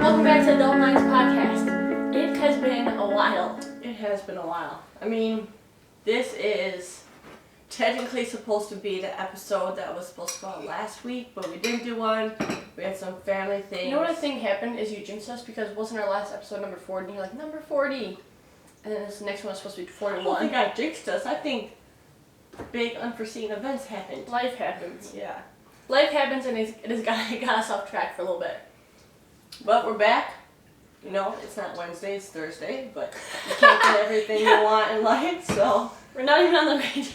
Welcome back to Adult Minds Podcast. It has been a while. It has been a while. I mean, this is technically supposed to be the episode that was supposed to go out last week, but we didn't do one. We had some family things. You know what I think happened is you jinxed us because wasn't our last episode number 40? And you're like, number 40. And then this next one was supposed to be 41. I don't think I jinxed us. I think big unforeseen events happened. Life happens. Yeah. Life happens and it has got us off track for a little bit. But we're back. You know, it's not Wednesday, it's Thursday, but you can't get everything you want in life, so. We're not even on the page.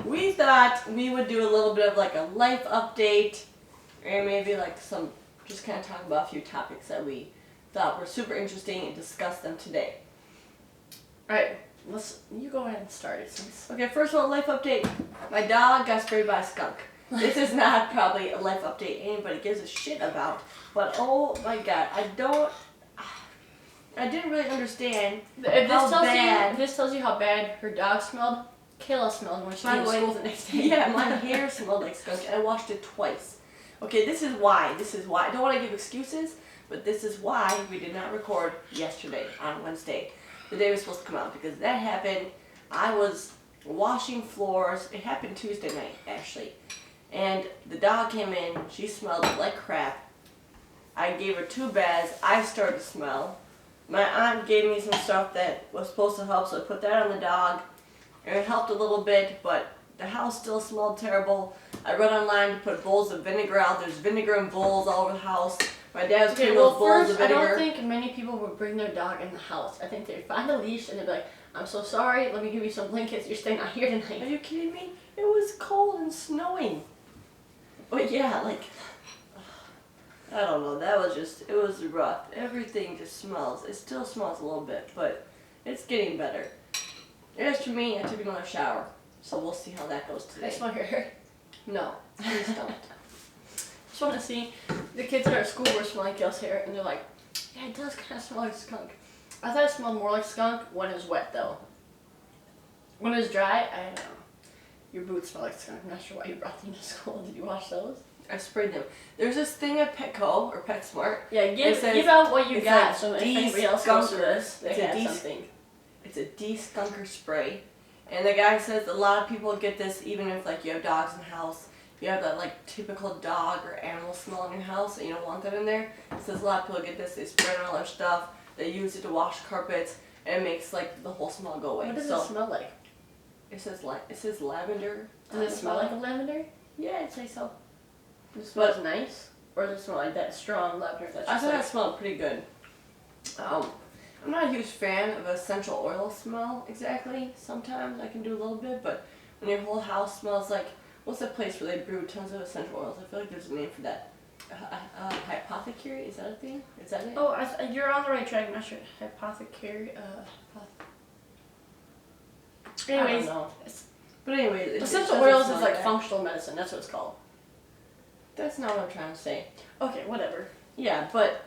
We thought we would do a little bit of like a life update and maybe like some, just kind of talk about a few topics that we thought were super interesting and discuss them today. Alright, you go ahead and start it. Okay, first of all, life update. My dog got sprayed by a skunk. This is not probably a life update anybody gives a shit about, but oh my god, I didn't really understand If this tells you how bad her dog smelled, Kayla smelled when she came to school the next day. Yeah, my hair smelled like skunk and I washed it twice. Okay, this is why. I don't want to give excuses, but this is why we did not record yesterday on Wednesday. The day was supposed to come out because that happened. I was washing floors. It happened Tuesday night, actually. And the dog came in. She smelled like crap. I gave her 2 baths. I started to smell. My aunt gave me some stuff that was supposed to help, so I put that on the dog. And it helped a little bit, but the house still smelled terrible. I read online to put bowls of vinegar out. There's vinegar in bowls all over the house. My dad was putting those bowls of vinegar. I don't think many people would bring their dog in the house. I think they'd find a leash and they'd be like, I'm so sorry, let me give you some blankets. You're staying out here tonight. Are you kidding me? It was cold and snowing. But yeah, like, I don't know. It was rough. Everything just smells. It still smells a little bit, but it's getting better. As for me, I took another shower, so we'll see how that goes today. I smell your hair. No, please don't. Just want to see the kids at our school were smelling Kale's hair, and they're like, yeah, it does kind of smell like skunk. I thought it smelled more like skunk when it was wet, though. When it was dry, I don't know. Your boots smell like skunk. I'm not sure why you brought them to school. Did you wash those? I sprayed them. There's this thing at Petco or PetSmart. Yeah, give out what you got, like so if anybody else goes to this, they have something. It's a de-skunker spray. And the guy says a lot of people get this even if like you have dogs in the house. If you have that like typical dog or animal smell in your house and you don't want that in there. It says a lot of people get this, they spray it on all their stuff, they use it to wash carpets, and it makes like the whole smell go away. What does it smell like? It says lavender. Does it smell like a lavender? Yeah, I'd say so. Does it smell nice? Or does it smell like that strong lavender? I thought it smelled pretty good. I'm not a huge fan of essential oil smell exactly. Sometimes I can do a little bit, but when your whole house smells like, what's that place where they brew tons of essential oils? I feel like there's a name for that. Apothecary? Is that a thing? Is that it? Oh, you're on the right track. I'm not sure. Apothecary. Anyways, I don't know. But anyways, essential oils is like functional medicine. That's what it's called. That's not what I'm trying to say. Okay, whatever. Yeah, but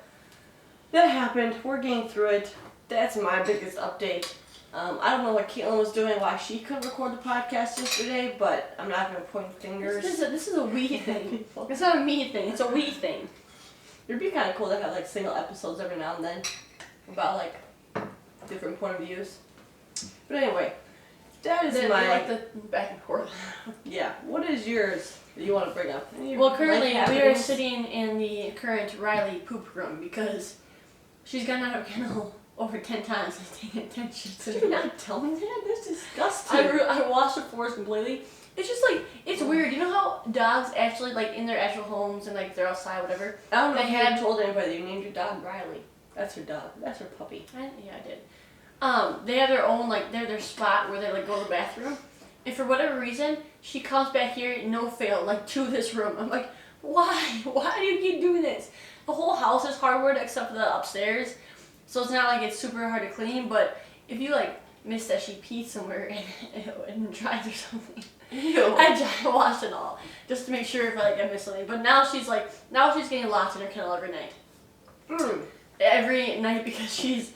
that happened. We're getting through it. That's my biggest update. I don't know what Caitlin was doing, why she couldn't record the podcast yesterday, but I'm not going to point fingers. This is a we thing. It's not a me thing. It's a we thing. It'd be kind of cool to have like single episodes every now and then about like different point of views. But anyway, that is my like the back and forth. Yeah. What is yours that you want to bring up? Well, currently we are sitting in the current Riley poop room because she's gotten out of kennel over 10 times and taking attention to me. Did you not tell me that? That's disgusting. I washed the floors completely. It's just like, it's weird. You know how dogs actually, like, in their actual homes and, like, they're outside, whatever? I don't know if you had told anybody that you named your dog Riley. That's her dog. That's her puppy. Yeah, I did. They have their own, like, their spot where they, like, go to the bathroom. And for whatever reason, she comes back here, no fail, like, to this room. I'm like, why? Why do you keep doing this? The whole house is hardwood except for the upstairs. So it's not like it's super hard to clean, but if you like miss that she peed somewhere and dries or something, I wash it all just to make sure if like I miss something. But now she's getting locked in her kennel every night. Every night because she's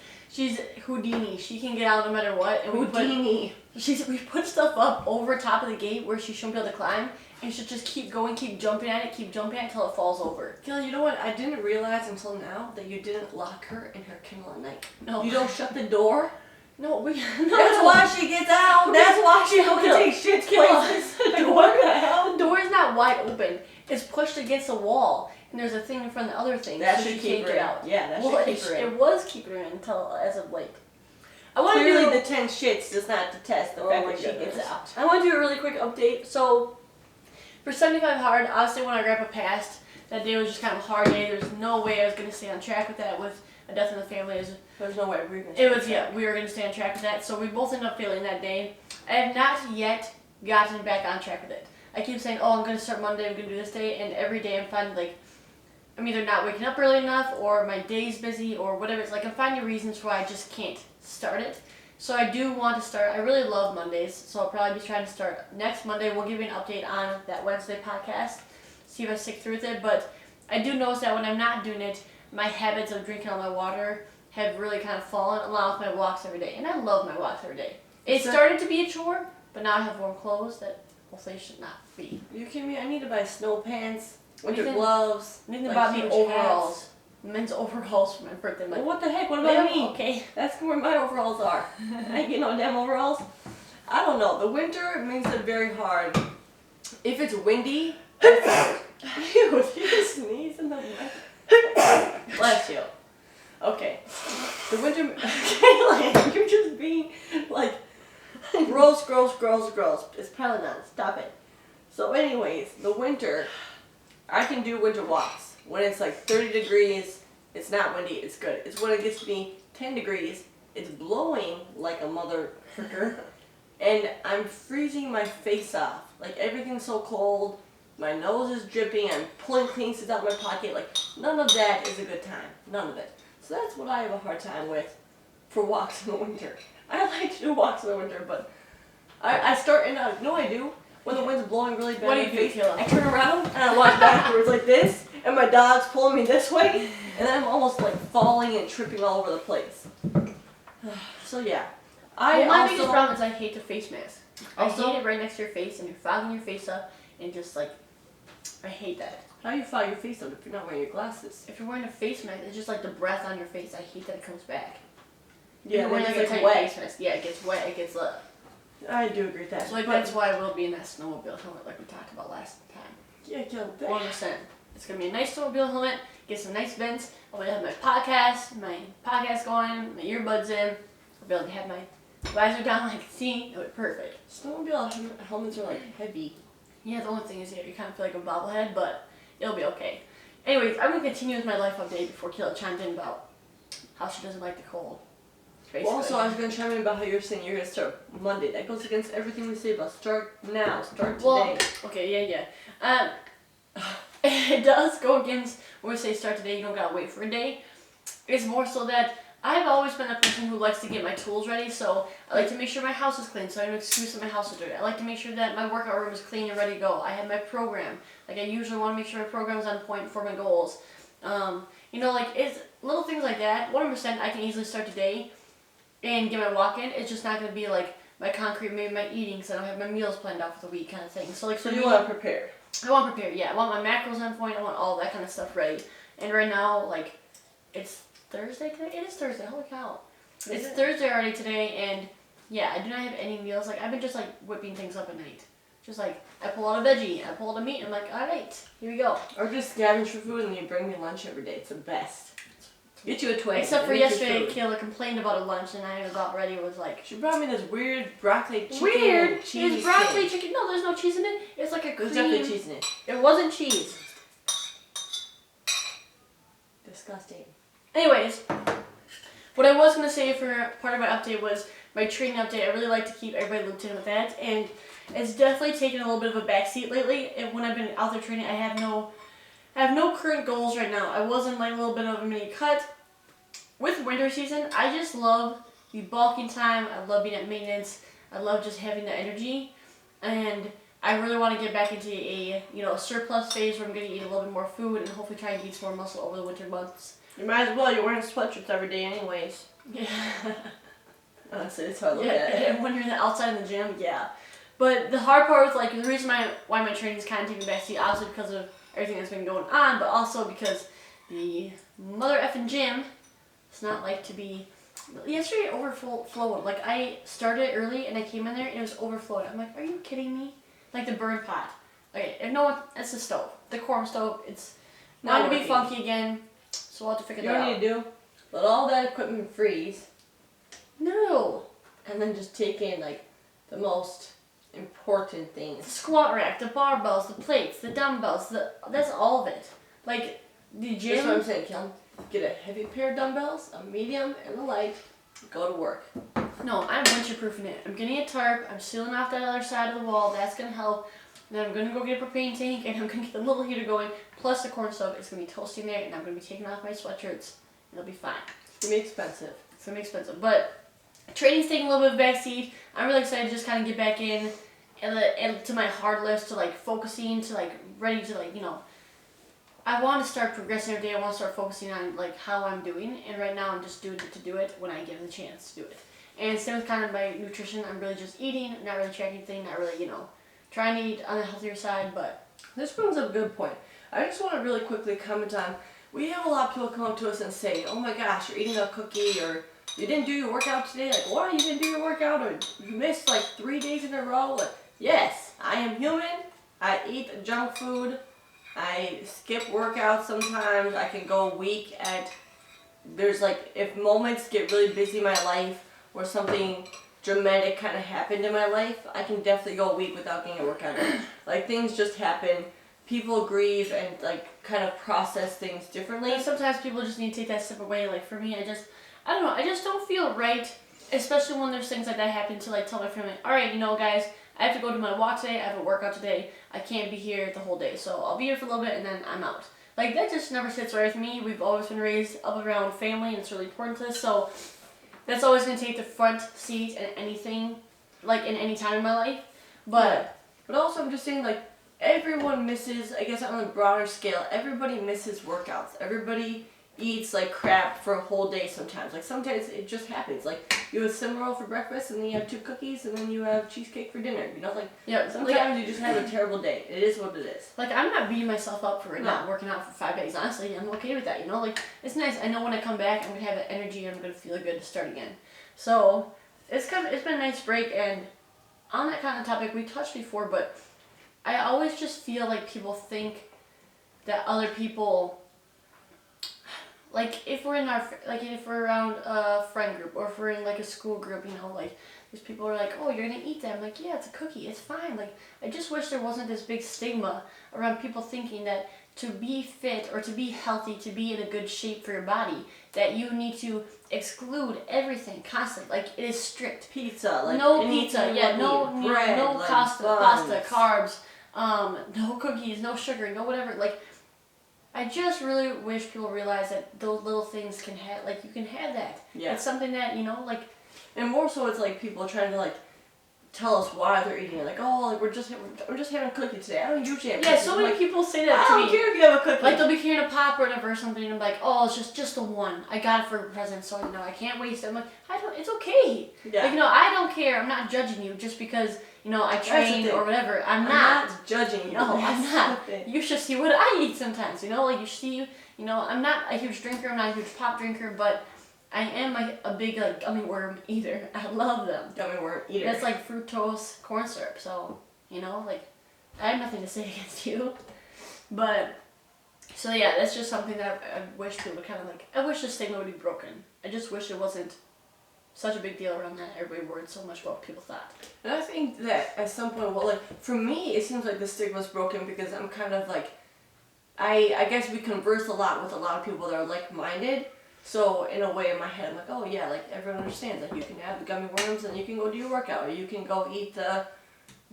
Houdini. She can get out no matter what. And Houdini. We put stuff up over top of the gate where she shouldn't be able to climb, and she'll just keep going, keep jumping at it until it falls over. Kelly, you know what? I didn't realize until now that you didn't lock her in her kennel at night. No. You don't shut the door? No, no. That's why she gets out. That's why she don't take shit places. Like, what the hell? The door is not wide open. It's pushed against the wall, and there's a thing in front of the other thing. That so should she keep can't her get in. out. Yeah, that should keep her in. It was keeping her in until as of late. I want Clearly to do the 10 shits does not detest the fact that she gets out. I want to do a really quick update. So, for 75 hard, obviously when our grandpa passed, that day was just kind of a hard day. There's no way I was going to stay on track with that with a death in the family. There's no way we were going to we were going to stay on track with that. So we both ended up failing that day. I have not yet gotten back on track with it. I keep saying, oh, I'm going to start Monday, I'm going to do this day, and every day I'm finding, like, I'm either not waking up early enough, or my day's busy, or whatever. It's like I'm finding reasons why I just can't start it. So I do want to start. I really love Mondays, so I'll probably be trying to start next Monday. We'll give you an update on that Wednesday podcast, see if I stick through with it. But I do notice that when I'm not doing it, my habits of drinking all my water have really kind of fallen along with my walks every day. And I love my walks every day. It started to be a chore, but now I have warm clothes that hopefully should not be. You kidding me? I need to buy snow pants, winter gloves. Nathan bought me overalls. Men's overalls for my birthday. Well, what the heck? What about me? Okay. That's where my overalls are. I ain't get no damn overalls. I don't know. The winter makes it very hard. If it's windy, you just sneeze in the mic. Bless you. Okay. The winter. Kaylin, you're just being like gross. It's probably not. Stop it. So, anyways, the winter, I can do winter walks. When it's like 30 degrees, it's not windy, it's good. It's when it gets to be 10 degrees, it's blowing like a mother fricker, and I'm freezing my face off. Like, everything's so cold, my nose is dripping, I'm pulling cleanses out of my pocket. Like, none of that is a good time. None of it. So that's what I have a hard time with for walks in the winter. I like to do walks in the winter, but I start, and I know I do. When the wind's blowing really bad, what do you do, I turn around and I walk backwards like this, and my dog's pulling me this way, and then I'm almost like falling and tripping all over the place. So yeah, my biggest problem is I hate the face mask. I Also, hate it right next to your face, and you're fogging your face up, and just like, I hate that. How do you fog your face up if you're not wearing your glasses? If you're wearing a face mask, it's just like the breath on your face. I hate that it comes back. Yeah, when it's like like a wet. face mask. Yeah, it gets wet. It gets I do agree with that. So like that's why I will be in that snowmobile helmet like we talked about last time. Yeah, 100%. It's gonna be a nice snowmobile helmet. Get some nice vents. I'll be able to have my podcast going, my earbuds in. I'll be able to have my visor down. I can see. It'll be perfect. Snowmobile helmets are like heavy. Yeah, the only thing is you kind of feel like a bobblehead, but it'll be okay. Anyways, I'm gonna continue with my life update before Kayla chimed in about how she doesn't like the cold. Well, also, I was going to chime in about how you're saying you're going to start Monday. That goes against everything we say about start now, start today. Well, okay, yeah. It does go against when we say start today, you don't gotta wait for a day. It's more so that I've always been a person who likes to get my tools ready, so I like to make sure my house is clean, so I have an excuse that my house is dirty. I like to make sure that my workout room is clean and ready to go. I have my program. Like, I usually want to make sure my program's on point for my goals. It's little things like that. 100% I can easily start today and get my walk in. It's just not going to be like my concrete, maybe my eating, because I don't have my meals planned out for the week kind of thing. So you want to prepare? I want to prepare, yeah. I want my macros on point. I want all that kind of stuff ready. And right now, it's Thursday today? It is Thursday. Holy cow. It's Thursday already today, and yeah, I do not have any meals. I've been just whipping things up at night. Just I pull out a veggie, I pull out a meat, and I'm like, alright, here we go. Or just scavenge for food and you bring me lunch every day. It's the best. Get you a twin. Except for yesterday, Kayla complained about a lunch, and I got ready. It was she brought me this weird broccoli chicken. Weird? Cheese It's broccoli chicken. No, there's no cheese in it. It's like a cream. There's definitely cheese in it. It wasn't cheese. Disgusting. Anyways, what I was going to say for part of my update was my training update. I really like to keep everybody looped in with that, and it's definitely taken a little bit of a backseat lately. And when I've been out there training, I have no current goals right now. I was in a little bit of a mini cut. With winter season, I just love the bulking time. I love being at maintenance. I love just having the energy, and I really want to get back into a surplus phase where I'm going to eat a little bit more food and hopefully try and gain some more muscle over the winter months. You might as well. You're wearing sweatshirts every day anyways. Yeah. Honestly, that's how I look Yeah, at it. and when you're outside in the gym, yeah. But the hard part was like the reason why my training's kind of taking a backseat, obviously because of everything that's been going on, but also because the mother effing gym, it's not like to be. Yesterday it overflowed. Like I started early and I came in there and it was overflowing. I'm like, are you kidding me? Like the burn pot. Okay, if no, it's the stove, the corn stove. It's not to be funky again, so we'll have to figure that out. You know what you need to do? Let all that equipment freeze. No. And then just take in like the most important things. The squat rack, the barbells, the plates, the dumbbells, that's all of it. Like the gym. That's what I'm saying, Kelly. Get a heavy pair of dumbbells, a medium and a light, go to work. No, I'm winter-proofing it. I'm getting a tarp, I'm sealing off that other side of the wall, that's going to help. And then I'm going to go get a propane tank and I'm going to get the little heater going, plus the corn stove. It's going to be toasting there and I'm going to be taking off my sweatshirts. It'll be fine. It's going to be expensive. It's going to be expensive. But training's taking a little bit of a backseat. I'm really excited to just kind of get back in and to my hard list, to like focusing, to like ready to like, I want to start progressing every day. I want to start focusing on like how I'm doing, and right now I'm just doing it to do it when I get the chance to do it. And same with kind of my nutrition. I'm really just eating, not really tracking anything, not really, trying to eat on the healthier side. But this brings up a good point. I just want to really quickly comment on. We have a lot of people come up to us and say, "Oh my gosh, you're eating a cookie," or "You didn't do your workout today." Like, "What? You didn't do your workout?" Or "You missed like 3 days in a row." Like, yes, I am human. I eat junk food. I skip workouts sometimes. I can go a week at, there's like, if moments get really busy in my life or something dramatic kind of happened in my life, I can definitely go a week without getting a workout in. Like, things just happen. People grieve and like kind of process things differently. and sometimes people just need to take that step away. Like for me, I don't know, I just don't feel right, especially when there's things like that happen, to like tell my family, all right, guys, I have to go to my walk today, I have a workout today, I can't be here the whole day, so I'll be here for a little bit and then I'm out. Like, that just never sits right with me. We've always been raised up around family and it's really important to us, so that's always going to take the front seat in anything, like in any time in my life. But also I'm just saying, like, everyone misses, I guess on a broader scale, everybody misses workouts. Everybody eats like crap for a whole day sometimes. Like sometimes it just happens. Like you have cinnamon roll for breakfast and then you have 2 cookies and then you have cheesecake for dinner. Like sometimes you just have a terrible day. It is what it is. Like I'm not beating myself up for not working out for 5 days. Honestly, I'm okay with that. Like it's nice. I know when I come back, I'm gonna have that energy and I'm gonna feel good to start again. So it's been a nice break. And on that kind of topic, we touched before, but I always just feel like people think that other people. Like if we're around a friend group or if we're in like a school group, like these people are like, oh, you're gonna eat that. I'm like, yeah, it's a cookie, it's fine. Like I just wish there wasn't this big stigma around people thinking that to be fit or to be healthy, to be in a good shape for your body, that you need to exclude everything constantly. Like it is strict. Pizza, like no pizza, yeah, no bread, no like pasta, carbs, no cookies, no sugar, no whatever. Like I just really wish people realize that those little things can have, like, you can have that. Yeah. It's something that, like... And more so it's, like, people trying to, like, tell us why they're eating it. Like, oh, like, we're just having a cookie today. I don't usually have cookies. Yeah, so many people say that to me. I don't care if you have a cookie. Like, they'll be carrying a pop or whatever or something, and I'm like, oh, it's just the one. I got it for a present, so, I can't waste it. I'm like, it's okay. Yeah. Like, I don't care. I'm not judging you just because, I train or whatever. I'm not judging you. No, I'm not. You should see what I eat sometimes, like, you see, I'm not a huge drinker, I'm not a huge pop drinker, but I am a big, like, gummy worm eater. I love them. Gummy worm eater. That's like fructose corn syrup, so, like, I have nothing to say against you. But, so yeah, that's just something that I wish people would kind of, like, I wish the stigma would be broken. I just wish it wasn't such a big deal around that everybody worried so much about what people thought. And I think that at some point, well, like, for me, it seems like the stigma's broken because I'm kind of, like, I guess we converse a lot with a lot of people that are like-minded. So in a way in my head, I'm like, oh yeah, like everyone understands. Like you can have the gummy worms and you can go do your workout. Or you can go eat the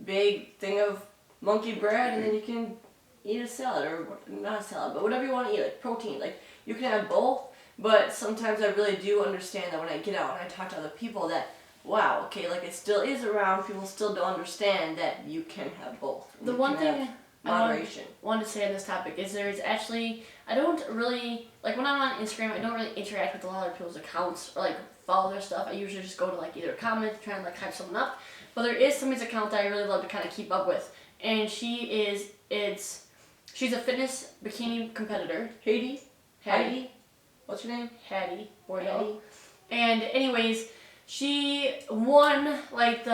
big thing of monkey bread and then you can eat a salad or not a salad, but whatever you want to eat, like protein. Like you can have both, but sometimes I really do understand that when I get out and I talk to other people that, wow, okay, like it still is around. People still don't understand that you can have both. The one thing moderation. Wanted to say on this topic is there's actually, I don't really, like when I'm on Instagram, I don't really interact with a lot of people's accounts or like follow their stuff. I usually just go to like either comment, try and like hype someone up. But there is somebody's account that I really love to kind of keep up with. And she's a fitness bikini competitor. Hattie. What's her name? Hattie Bordeaux. And anyways, she won like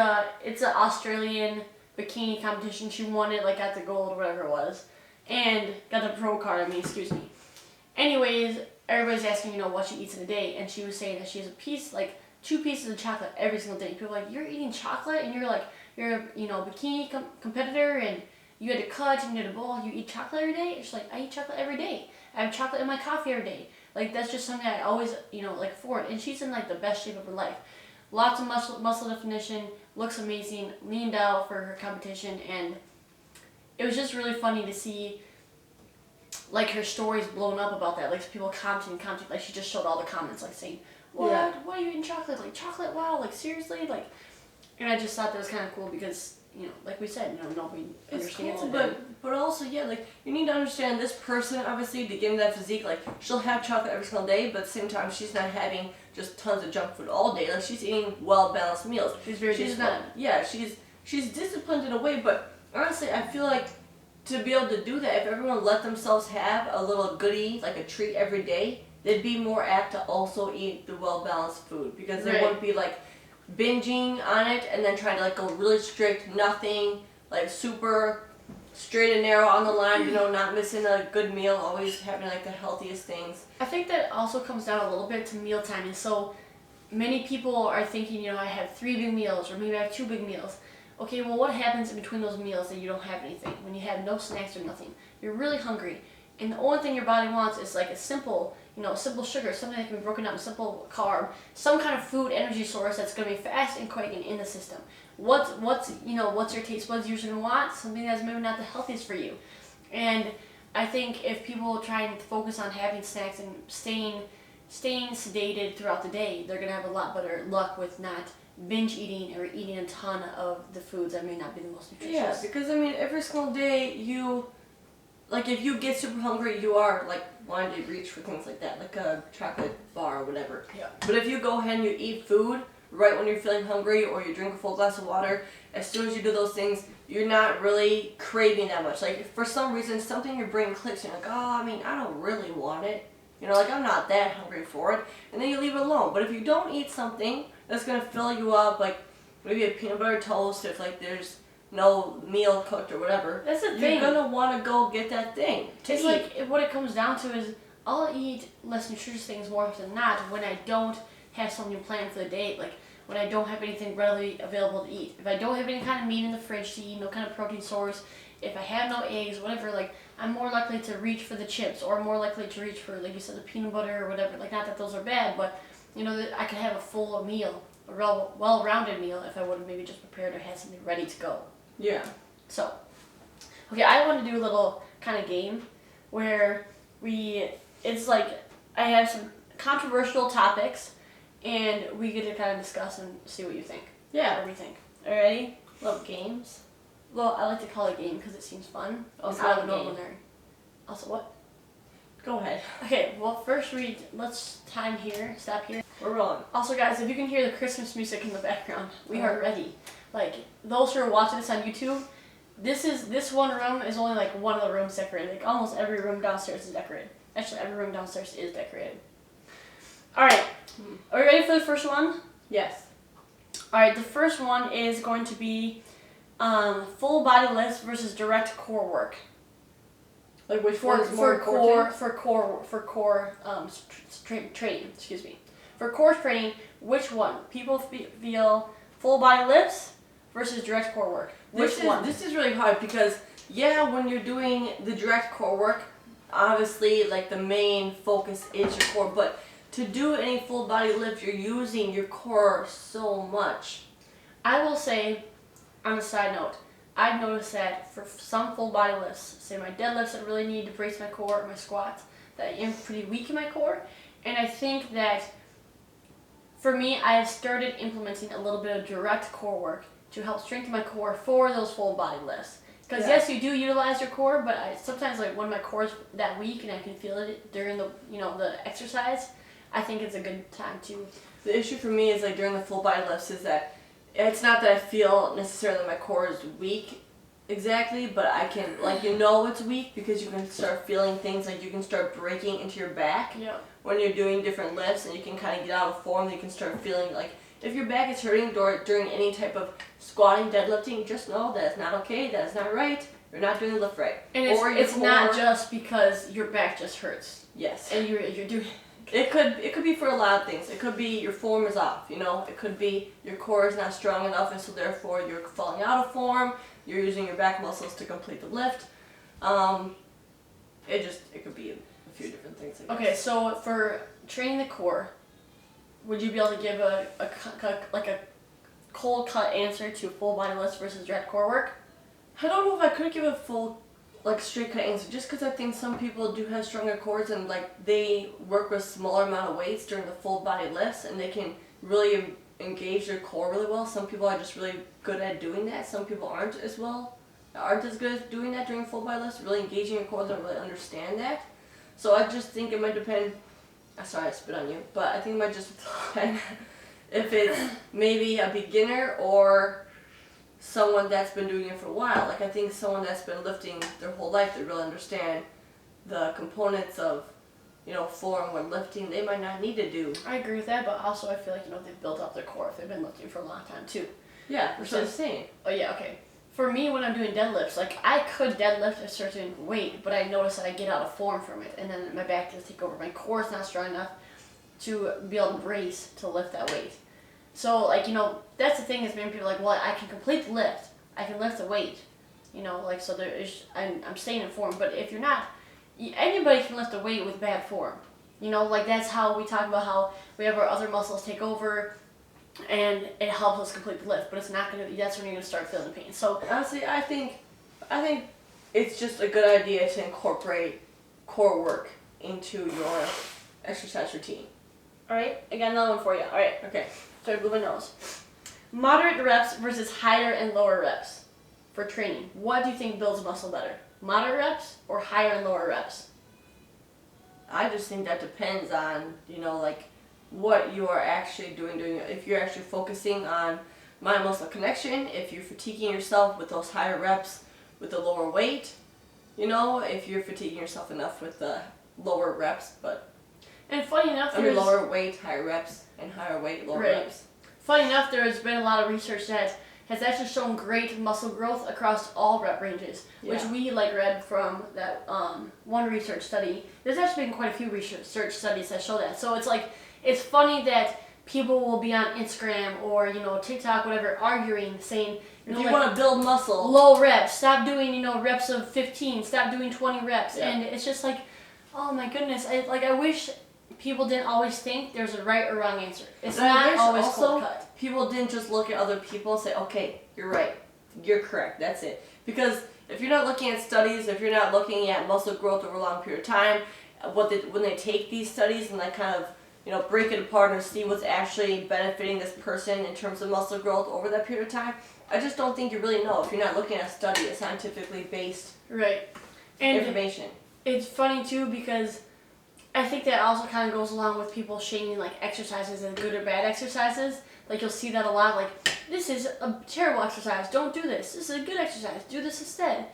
it's an Australian bikini competition. She won it, like got the gold or whatever it was, and got the pro card. excuse me. Anyways, everybody's asking, what she eats in a day, and she was saying that she has like 2 pieces of chocolate every single day. People are like, you're eating chocolate, and you're a bikini competitor, and you had to cut and you had a bowl. You eat chocolate every day? She's like, I eat chocolate every day. I have chocolate in my coffee every day. Like that's just something I always like forward. And she's in like the best shape of her life. Lots of muscle definition, looks amazing, leaned out for her competition, and it was just really funny to see like her stories blown up about that. Like people commenting, like she just showed all the comments like saying, "What? Yeah. Why are you eating chocolate? Like chocolate? Wow! Like seriously? Like." And I just thought that was kind of cool because like we said, nobody understands cool, it. But also, yeah, like you need to understand this person. Obviously, to get in that physique, like she'll have chocolate every single day, but at the same time, she's not having just tons of junk food all day. Like she's eating well balanced meals. She's very disciplined. Yeah, she's disciplined in a way. But honestly, I feel like to be able to do that, if everyone let themselves have a little goodie, like a treat every day, they'd be more apt to also eat the well balanced food because they wouldn't be like binging on it and then trying to like go really strict, nothing, like super straight and narrow on the line, not missing a good meal, always having like the healthiest things. I think that also comes down a little bit to meal timing. So many people are thinking, I have 3 big meals or maybe I have 2 big meals. Okay, well what happens in between those meals that you don't have anything? When you have no snacks or nothing, you're really hungry. And the only thing your body wants is like a simple sugar, something that can be broken down, simple carb, some kind of food energy source that's going to be fast and quick and in the system. What's your taste buds usually going to want? Something that's maybe not the healthiest for you. And I think if people try and focus on having snacks and staying sedated throughout the day, they're going to have a lot better luck with not binge eating or eating a ton of the foods that may not be the most nutritious. Yeah, because every single day if you get super hungry, you are like wanting to reach for things like that, like a chocolate bar or whatever. Yeah. But if you go ahead and you eat food right when you're feeling hungry, or you drink a full glass of water, as soon as you do those things, you're not really craving that much. Like for some reason, something in your brain clicks, and you're like, I don't really want it. I'm not that hungry for it, and then you leave it alone. But if you don't eat something that's gonna fill you up, like maybe a peanut butter toast, if like there's no meal cooked or whatever, that's the thing. You're gonna want to go get that thing. It's like what it comes down to is I'll eat less nutritious things more often than not when I don't have something planned for the day, like when I don't have anything readily available to eat. If I don't have any kind of meat in the fridge to eat, no kind of protein source, if I have no eggs, whatever, like I'm more likely to reach for the chips or more likely to reach for, like you said, the peanut butter or whatever. Like not that those are bad, but I could have a full meal, a well-rounded meal if I would have maybe just prepared or had something ready to go. Yeah. So, okay, I want to do a little kind of game where it's like I have some controversial topics and we get to kind of discuss and see what you think. Yeah. What we think. All right, ready? Love games. Well, I like to call it a game because it seems fun. Also, out of the ordinary. Also, what? Go ahead. Okay, well, first let's time here, stop here. We're rolling. Also, guys, if you can hear the Christmas music in the background, we are ready. Like, those who are watching this on YouTube, this one room is only like one of the rooms decorated. Like, almost every room downstairs is decorated. Actually, every room downstairs is decorated. Alright, are we ready for the first one? Yes. Alright, the first one is going to be full body lifts versus direct core work. Like which one is more important? For core training, excuse me. For core training, which one? People feel full body lifts versus direct core work. Which one? This is really hard because when you're doing the direct core work, obviously like the main focus is your core, but to do any full body lift, you're using your core so much. I will say, on a side note, I've noticed that for some full body lifts, say my deadlifts that really need to brace my core, or my squats, that I am pretty weak in my core, and I think that for me, I have started implementing a little bit of direct core work to help strengthen my core for those full body lifts. Because yes, you do utilize your core, but sometimes like when my core is that weak and I can feel it during the the exercise, I think it's a good time to. The issue for me is like during the full body lifts is that it's not that I feel necessarily that my core is weak exactly, but I can it's weak because you can start feeling things like you can start breaking into your back when you're doing different lifts, and you can kind of get out of form. You can start feeling like if your back is hurting during any type of squatting, deadlifting, just know that it's not okay, that it's not right. You're not doing the lift right. And it's not just because your back just hurts. Yes. And you're doing. It could be for a lot of things. It could be your form is off. It could be your core is not strong enough, and so therefore you're falling out of form. You're using your back muscles to complete the lift. It could be a few different things. Okay, so for training the core, would you be able to give a cold cut answer to full body lifts versus direct core work? I don't know if I could give a full straight cut answer, just because I think some people do have stronger cores and they work with smaller amount of weights during the full body lifts, and they can really engage their core really well. Some people are just really good at doing that. Some people aren't as good at doing that during full body lifts, really engaging your core, don't really understand that. So I just think it might depend. Sorry, I spit on you, but I think it might just depend if it's maybe a beginner or someone that's been doing it for a while. I think someone that's been lifting their whole life, they really understand the components of form when lifting. They might not need to do. I agree with that, but also I feel like they've built up their core if they've been lifting for a long time too. Yeah, that's what I'm saying. Oh yeah, okay. For me, when I'm doing deadlifts, I could deadlift a certain weight, but I notice that I get out of form from it, and then my back does take over. My core is not strong enough to be able to brace to lift that weight. So, that's the thing is maybe people are like, well, I can complete the lift. I can lift the weight. So I'm staying in form. But if you're not, anybody can lift a weight with bad form. That's how we talk about how we have our other muscles take over, and it helps us complete the lift. But it's not going to, that's when you're going to start feeling pain. So, honestly, I think it's just a good idea to incorporate core work into your exercise routine. All right, I got another one for you. All right, okay. Sorry, blew my nose. Moderate reps versus higher and lower reps for training. What do you think builds muscle better? Moderate reps or higher and lower reps? I just think that depends on, what you are actually doing. If you're actually focusing on mind-muscle connection, if you're fatiguing yourself with those higher reps with the lower weight, if you're fatiguing yourself enough with the lower reps, but... And funny enough, lower weight, higher reps, and higher weight, lower reps. Funny enough, there has been a lot of research that has actually shown great muscle growth across all rep ranges, which we read from that one research study. There's actually been quite a few research studies that show that. So it's funny that people will be on Instagram or TikTok, whatever, arguing, saying, if you want to build muscle, low reps, stop doing reps of 15, stop doing 20 reps, and it's just oh my goodness, I wish people didn't always think there's a right or wrong answer. It's not always cold cut. People didn't just look at other people and say, okay, you're right, you're correct, that's it. Because if you're not looking at studies, if you're not looking at muscle growth over a long period of time, when they take these studies and they kind of break it apart and see what's actually benefiting this person in terms of muscle growth over that period of time, I just don't think you really know if you're not looking at a study, a scientifically based information. It's funny too because I think that also kind of goes along with people shaming exercises as good or bad exercises. You'll see that a lot. This is a terrible exercise. Don't do this. This is a good exercise. Do this instead.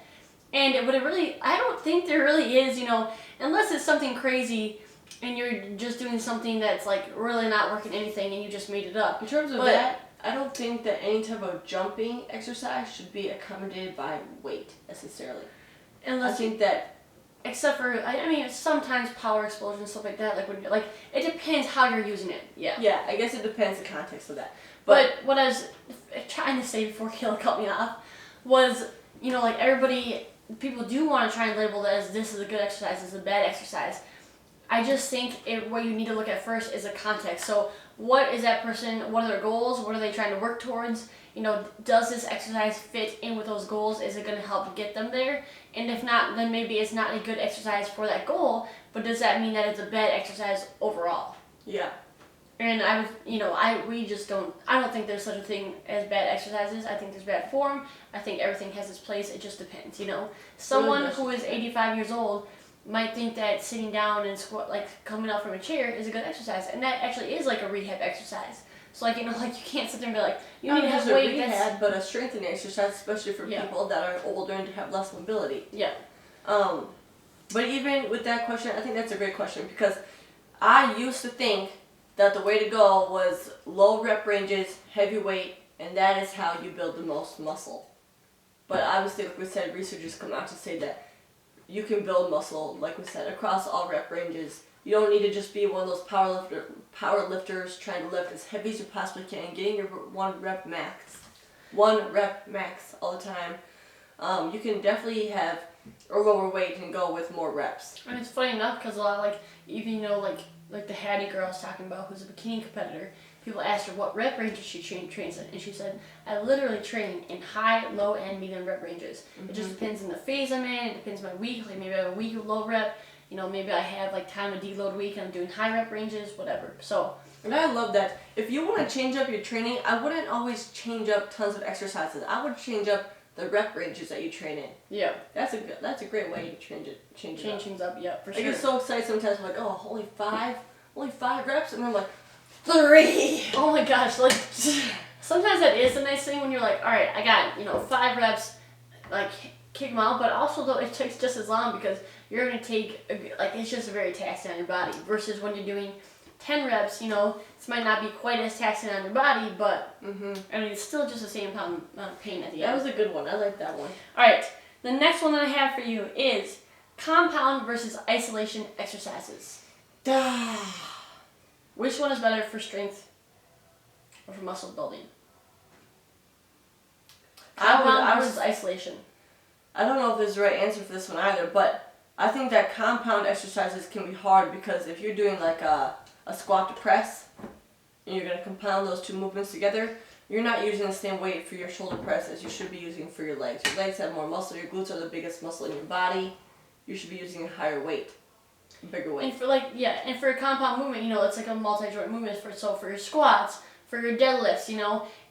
And I don't think there really is. Unless it's something crazy, and you're just doing something that's really not working anything, and you just made it up. In terms of that, I don't think that any type of jumping exercise should be accommodated by weight necessarily. I think that. Except for, sometimes power explosion, stuff like that, when you're, it depends how you're using it, Yeah, I guess it depends the context of that. But what I was trying to say before Kayla cut me off was, people do want to try and label it as this is a good exercise, this is a bad exercise. I just think what you need to look at first is a context. So what is that person, what are their goals, what are they trying to work towards? Does this exercise fit in with those goals? Is it going to help get them there? And if not, then maybe it's not a good exercise for that goal, but does that mean that it's a bad exercise overall? Yeah. And we just don't. I don't think there's such a thing as bad exercises. I think there's bad form. I think everything has its place. It just depends. Someone who is 85 years old might think that sitting down and coming up from a chair is a good exercise, and that actually is like a rehab exercise. So you can't sit there and be like, you need to have weight. Rehab, but a strengthening exercise, especially for people that are older and have less mobility. Yeah. But even with that question, I think that's a great question because I used to think that the way to go was low rep ranges, heavy weight, and that is how you build the most muscle. But obviously, like we said, researchers come out to say that you can build muscle, like we said, across all rep ranges. You don't need to just be one of those power lifters trying to lift as heavy as you possibly can, getting your one rep max all the time. You can definitely have a lower weight and go with more reps. And it's funny enough because a lot of even like the Hattie girl I was talking about, who's a bikini competitor, people asked her what rep ranges she trains in, and she said, I literally train in high, low, and medium rep ranges. It just depends on the phase I'm in, it depends on my week, maybe I have a week of low rep, maybe I have time of deload week and I'm doing high rep ranges, whatever. So. And I love that. If you want to change up your training, I wouldn't always change up tons of exercises. I would change up the rep ranges that you train in. Yeah. That's a great way to change things up, yeah, for sure. I get so excited sometimes, I'm like, oh, only five reps? And I'm like, 3! Oh my gosh, sometimes that is a nice thing when you're like, all right, I got, 5 reps, kick them out, but also though it takes just as long because you're going to take, it's just very taxing on your body versus when you're doing 10 reps, this might not be quite as taxing on your body, but it's still just the same amount of pain at the end. That was a good one. I like that one. All right, the next one that I have for you is compound versus isolation exercises. Which one is better for strength or for muscle building? Compound versus isolation. I don't know if there's the right answer for this one either, but I think that compound exercises can be hard because if you're doing a squat to press, and you're going to compound those two movements together, you're not using the same weight for your shoulder press as you should be using for your legs. Your legs have more muscle, your glutes are the biggest muscle in your body. You should be using a higher weight, a bigger weight. And for a compound movement, it's like a multi-joint movement for your squats, for your deadlifts,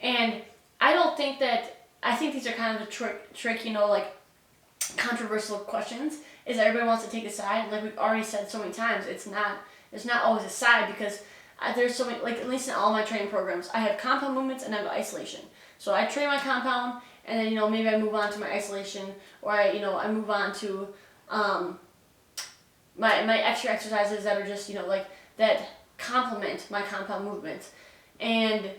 and I think these are kind of the trick, controversial questions, is that everybody wants to take a side, like we've already said so many times, it's not always a side because there's so many, at least in all my training programs, I have compound movements and I have isolation. So I train my compound and then, maybe I move on to my isolation or I move on to my extra exercises that are just, that complement my compound movements. And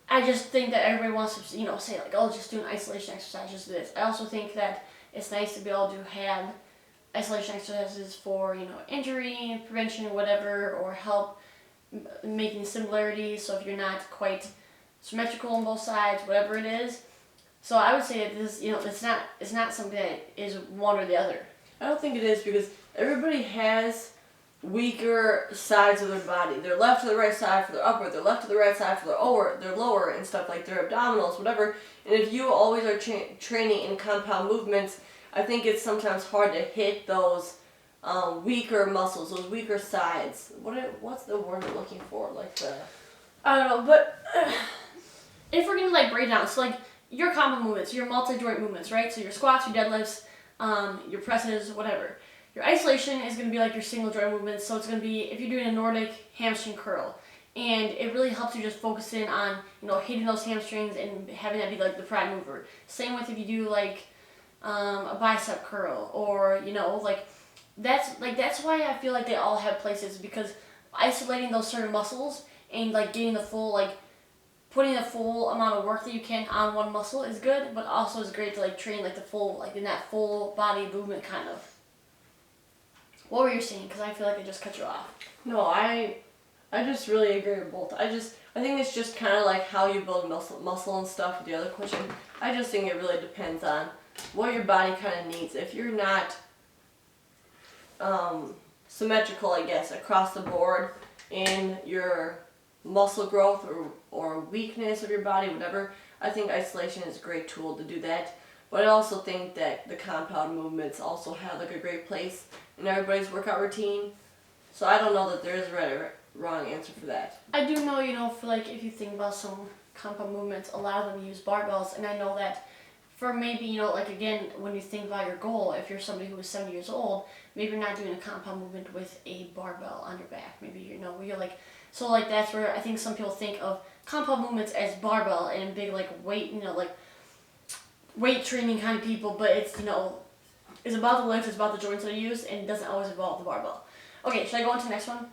I just think that everybody wants to, say just do an isolation exercise, just do this. I also think that it's nice to be able to have isolation exercises for, injury prevention or whatever, or help making similarities. So if you're not quite symmetrical on both sides, whatever it is. So I would say that this, it's not something that is one or the other. I don't think it is because everybody has weaker sides of their body. Their left to the right side for their upper, their left to the right side for their lower and stuff, like their abdominals, whatever. And if you always are training in compound movements, I think it's sometimes hard to hit those weaker muscles, those weaker sides. What's the word I'm looking for? I don't know, but if we're gonna break down, so your compound movements, your multi-joint movements, right? So your squats, your deadlifts, your presses, whatever. Your isolation is going to be your single joint movements. So it's going to be if you're doing a Nordic hamstring curl, and it really helps you just focus in on hitting those hamstrings and having that be the prime mover. Same with if you do a bicep curl or that's why I feel like they all have places, because isolating those certain muscles and getting the full putting the full amount of work that you can on one muscle is good, but also is great to train the full in that full body movement kind of. What were you saying? Because I feel like I just cut you off. No, I just really agree with both. I think it's just kind of how you build muscle and stuff with the other question. I just think it really depends on what your body kind of needs. If you're not symmetrical, I guess, across the board in your muscle growth or weakness of your body, whatever, I think isolation is a great tool to do that. But I also think that the compound movements also have a great place in everybody's workout routine. So I don't know that there is wrong answer for that. I do know, for like if you think about some compound movements, a lot of them use barbells, and I know that for maybe, like again, when you think about your goal, if you're somebody who is 70 years old, maybe you're not doing a compound movement with a barbell on your back. Maybe you're like, so like that's where I think some people think of compound movements as barbell and big like weight, like weight training kind of people, but it's, it's about the legs, it's about the joints that are used, and it doesn't always involve the barbell. Okay, should I go on to the next one?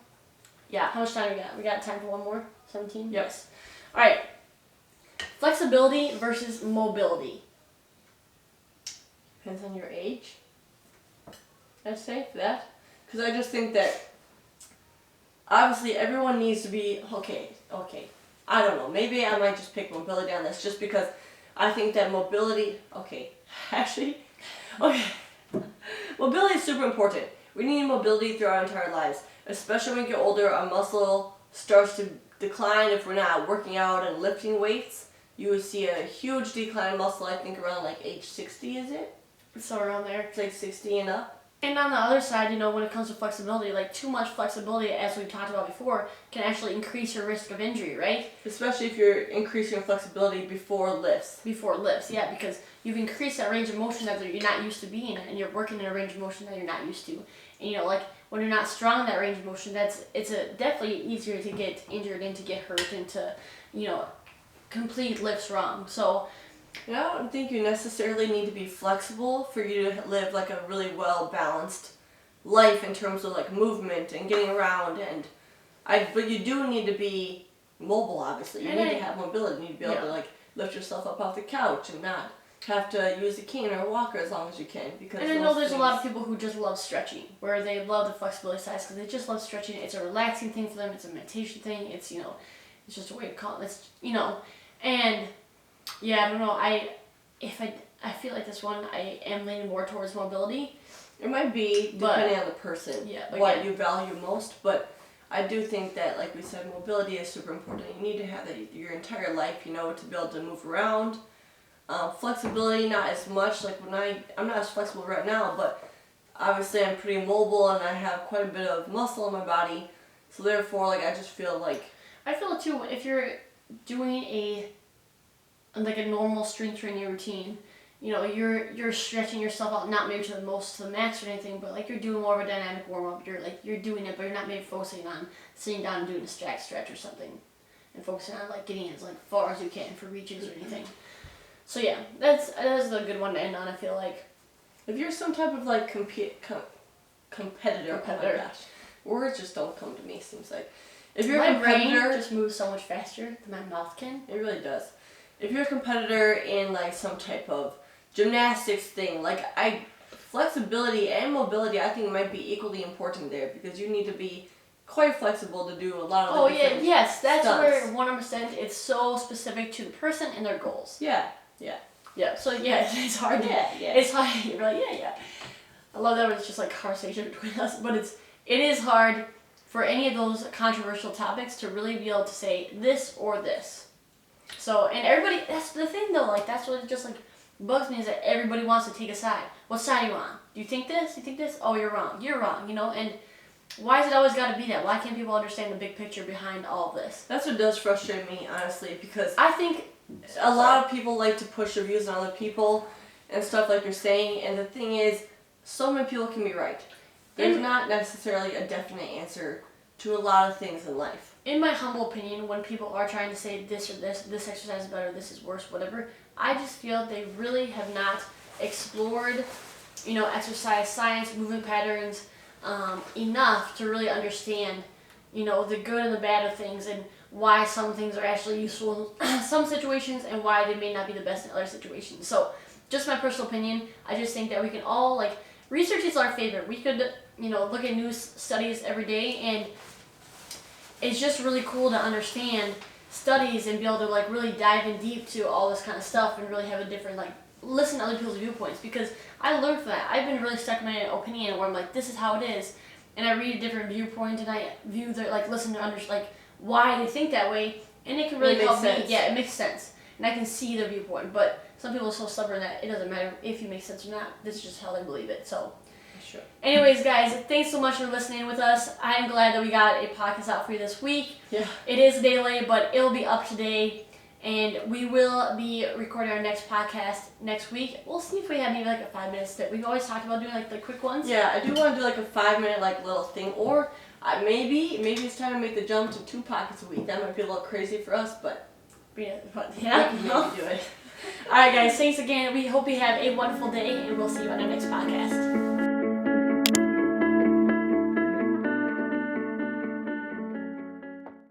Yeah. How much time we got? We got time for one more? 17? Yep. Yes. All right. Flexibility versus mobility. Depends on your age, I'd say, for that. Because I just think that, obviously, everyone needs to be, okay, I don't know, maybe I might just pick mobility on this, just because I think that mobility, mobility is super important. We need mobility through our entire lives, especially when we get older. Our muscle starts to decline if we're not working out and lifting weights. You would see a huge decline in muscle, I think, around like age 60, is it? So around there. It's like 60 and up. And on the other side, when it comes to flexibility, like too much flexibility, as we talked about before, can actually increase your risk of injury, right? Especially if you're increasing your flexibility before lifts. Before lifts, yeah, because you've increased that range of motion that you're not used to being in, and you're working in a range of motion that you're not used to. And like when you're not strong in that range of motion, it's definitely easier to get injured and to get hurt and to, complete lifts wrong. So I don't think you necessarily need to be flexible for you to live like a really well balanced life in terms of like movement and getting around, but you do need to be mobile. Obviously, you need to have mobility. You need to be able to like lift yourself up off the couch and not have to use a cane or a walker as long as you can. And I know there's a lot of people who just love stretching, where they love the flexibility side because they just love stretching. It's a relaxing thing for them. It's a meditation thing. It's it's just a way to call it. It's and. Yeah, I don't know. I feel like this one I am leaning more towards mobility. It might be depending on the person, what you value most, but I do think that, like we said, mobility is super important. You need to have that your entire life, to be able to move around. Flexibility, not as much. Like I'm not as flexible right now, but obviously I'm pretty mobile and I have quite a bit of muscle in my body. So therefore, like I just feel like I feel it too. If you're doing a normal strength training routine, you're stretching yourself out, not maybe to the max or anything, but like you're doing more of a dynamic warm up. You're doing it, but you're not maybe focusing on sitting down and doing a stack stretch or something, and focusing on like getting as far as you can for reaches or anything. So yeah, that's a good one to end on. I feel like if you're some type of like competitor. Oh my gosh, words just don't come to me. Seems like if you're a competitor, brain just moves so much faster than my mouth can. It really does. If you're a competitor in like some type of gymnastics thing, flexibility and mobility, I think might be equally important there because you need to be quite flexible to do a lot of the different that's stunts. Where 100% it's so specific to the person and their goals. Yeah. So it's hard. It's hard. You're like I love that when it's just like conversation between us, but it is hard for any of those controversial topics to really be able to say this or this. So, and everybody, that's the thing though, that's what just bugs me is that everybody wants to take a side. What side are you on? Do you think this? You think this? Oh, you're wrong, and why has it always got to be that? Why can't people understand the big picture behind all of this? That's what does frustrate me, honestly, because I think a lot of people like to push their views on other people and stuff like you're saying, and the thing is, so many people can be right. There's not necessarily a definite answer to a lot of things in life. In my humble opinion, when people are trying to say this or this exercise is better, this is worse, whatever, I just feel they really have not explored, exercise science, movement patterns, enough to really understand, the good and the bad of things and why some things are actually useful in some situations and why they may not be the best in other situations. So, just my personal opinion, I just think that we can all, research is our favorite. We could, look at news studies every day, and it's just really cool to understand studies and be able to really dive in deep to all this kind of stuff and really have a different listen to other people's viewpoints, because I learned from that. I've been really stuck in my opinion where I'm this is how it is, and I read a different viewpoint and I view their listen to why they think that way, and it can really help me. Yeah, it makes sense, and I can see their viewpoint. But some people are so stubborn that it doesn't matter if you make sense or not. This is just how they believe it. So Sure. Anyways, guys, thanks so much for listening with us. I'm glad that we got a podcast out for you this week. Yeah. It is a day late, but it'll be up today. And we will be recording our next podcast next week. We'll see if we have maybe like a 5-minute stint. We've always talked about doing like the quick ones. Yeah, I do want to do like a 5-minute like little thing, or maybe it's time to make the jump to 2 podcasts a week. That might be a little crazy for us, but Yeah. we can maybe do it. All right, guys. Thanks again. We hope you have a wonderful day, and we'll see you on our next podcast.